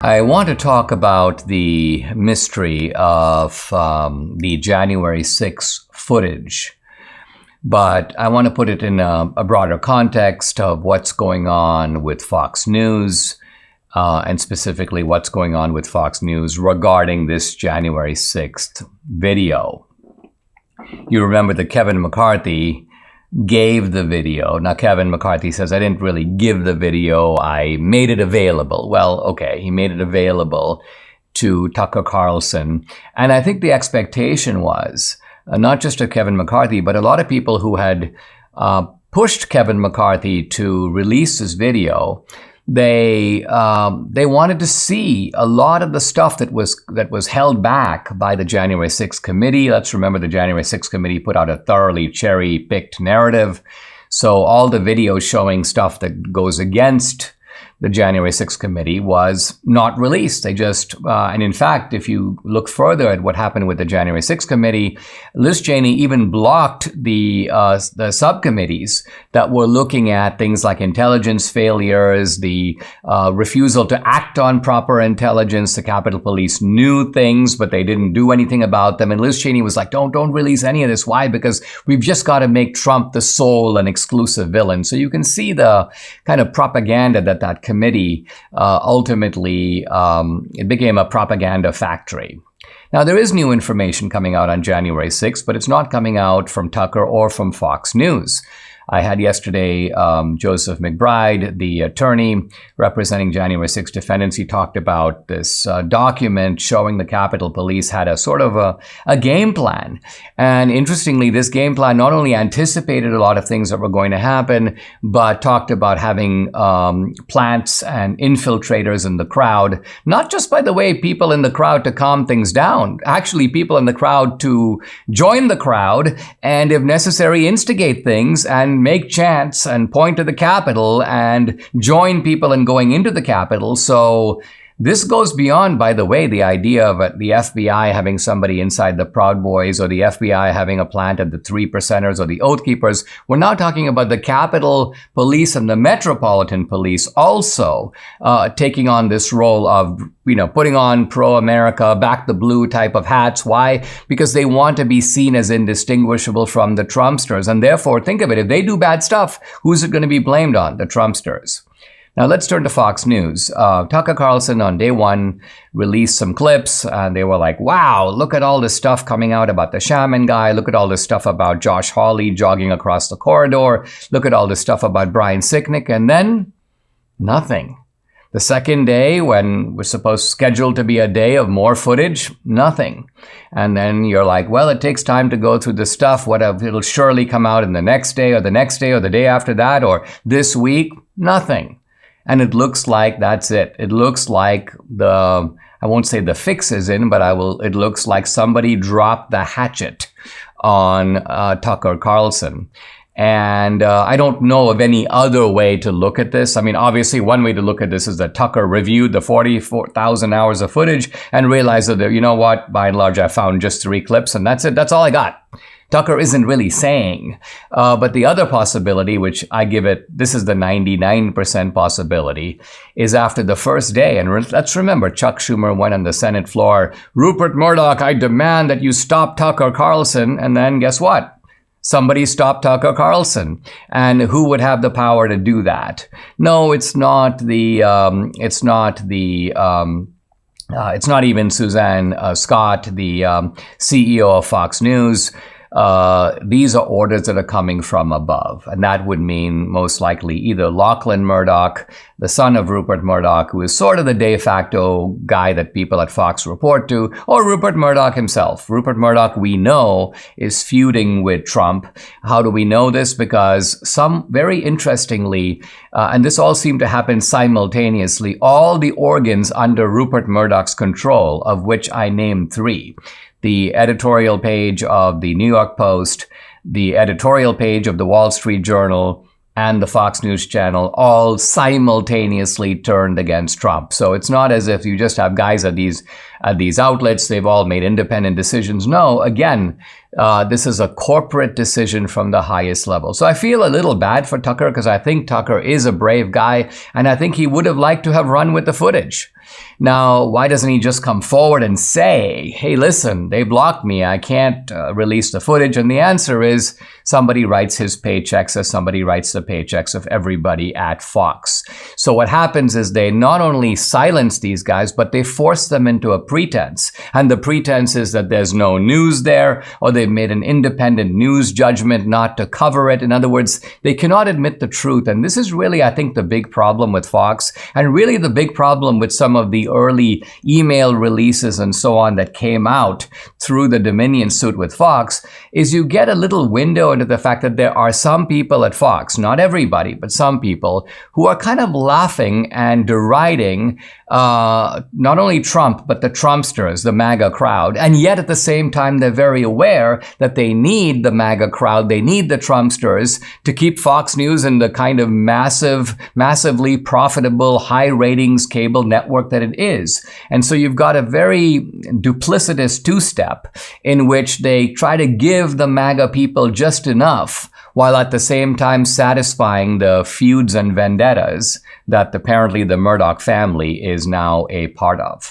I want to talk about the mystery of the January 6th footage, but I want to put it in a broader context of what's going on with Fox News, and specifically what's going on with Fox News regarding this January 6th video. You remember that Kevin McCarthy gave the video. Now, Kevin McCarthy says, I didn't really give the video, I made it available. Well, okay, he made it available to Tucker Carlson. And I think the expectation was, not just of Kevin McCarthy, but a lot of people who had pushed Kevin McCarthy to release this video, they wanted to see a lot of the stuff that was held back by the January 6th committee. Let's remember the January 6th committee put out a thoroughly cherry-picked narrative. So all the videos showing stuff that goes against the January 6th committee was not released. They just, and in fact, if you look further at what happened with the January 6th committee, Liz Cheney even blocked the subcommittees that were looking at things like intelligence failures, the refusal to act on proper intelligence. The Capitol Police knew things, but they didn't do anything about them. And Liz Cheney was like, don't release any of this. Why? Because we've just got to make Trump the sole and exclusive villain. So you can see the kind of propaganda that committee ultimately, it became a propaganda factory. Now, there is new information coming out on January 6th, but it's not coming out from Tucker or from Fox News. I had yesterday Joseph McBride, the attorney representing January 6 defendants. He talked about this document showing the Capitol Police had a sort of a game plan. And interestingly, this game plan not only anticipated a lot of things that were going to happen, but talked about having plants and infiltrators in the crowd, not just, by the way, people in the crowd to calm things down, actually people in the crowd to join the crowd and, if necessary, instigate things and make chants and point to the Capitol and join people in going into the Capitol. So this goes beyond, by the way, the idea of the FBI having somebody inside the Proud Boys or the FBI having a plant at the 3%ers or the Oath Keepers. We're now talking about the Capitol Police and the Metropolitan Police also taking on this role of, putting on pro-America, back the blue type of hats. Why? Because they want to be seen as indistinguishable from the Trumpsters. And therefore, think of it, if they do bad stuff, who's it going to be blamed on? The Trumpsters. Now, let's turn to Fox News. Tucker Carlson on day one released some clips, and they were like, wow, look at all this stuff coming out about the shaman guy. Look at all this stuff about Josh Hawley jogging across the corridor. Look at all this stuff about Brian Sicknick. And then nothing. The second day, when we're scheduled to be a day of more footage, nothing. And then you're like, well, it takes time to go through the stuff. It'll surely come out in the next day or the next day or the day after that or this week. Nothing. And it looks like that's it. It looks like I won't say the fix is in, but it looks like somebody dropped the hatchet on Tucker Carlson. And I don't know of any other way to look at this. I mean, obviously, one way to look at this is that Tucker reviewed the 44,000 hours of footage and realized that, you know what, by and large, I found just 3 clips and that's it. That's all I got. Tucker isn't really saying. But the other possibility, which I give it, this is the 99% possibility, is after the first day. And let's remember, Chuck Schumer went on the Senate floor, Rupert Murdoch, I demand that you stop Tucker Carlson. And then guess what? Somebody stopped Tucker Carlson. And who would have the power to do that? No, it's not even Suzanne Scott, the CEO of Fox News. These are orders that are coming from above. And that would mean most likely either Lachlan Murdoch, the son of Rupert Murdoch, who is sort of the de facto guy that people at Fox report to, or Rupert Murdoch himself. Rupert Murdoch, we know, is feuding with Trump. How do we know this? Because very interestingly, and this all seemed to happen simultaneously, all the organs under Rupert Murdoch's control, of which I named 3. The editorial page of the New York Post, the editorial page of the Wall Street Journal, and the Fox News channel all simultaneously turned against Trump. So it's not as if you just have guys at these outlets, they've all made independent decisions. No, again, this is a corporate decision from the highest level. So I feel a little bad for Tucker because I think Tucker is a brave guy and I think he would have liked to have run with the footage. Now, why doesn't he just come forward and say, hey, listen, they blocked me. I can't release the footage. And the answer is somebody writes his paychecks as somebody writes the paychecks of everybody at Fox. So what happens is they not only silence these guys, but they force them into a pretense. And the pretense is that there's no news there, or they've made an independent news judgment not to cover it. In other words, they cannot admit the truth. And this is really, I think, the big problem with Fox, and really the big problem with some of the early email releases and so on that came out through the Dominion suit with Fox, is you get a little window into the fact that there are some people at Fox, not everybody, but some people, who are kind of laughing and deriding not only Trump, but the Trumpsters, the MAGA crowd. And yet at the same time, they're very aware that they need the MAGA crowd, they need the Trumpsters to keep Fox News in the kind of massively profitable, high ratings cable network that it is. And so you've got a very duplicitous two-step in which they try to give the MAGA people just enough, while at the same time satisfying the feuds and vendettas that apparently the Murdoch family is now a part of.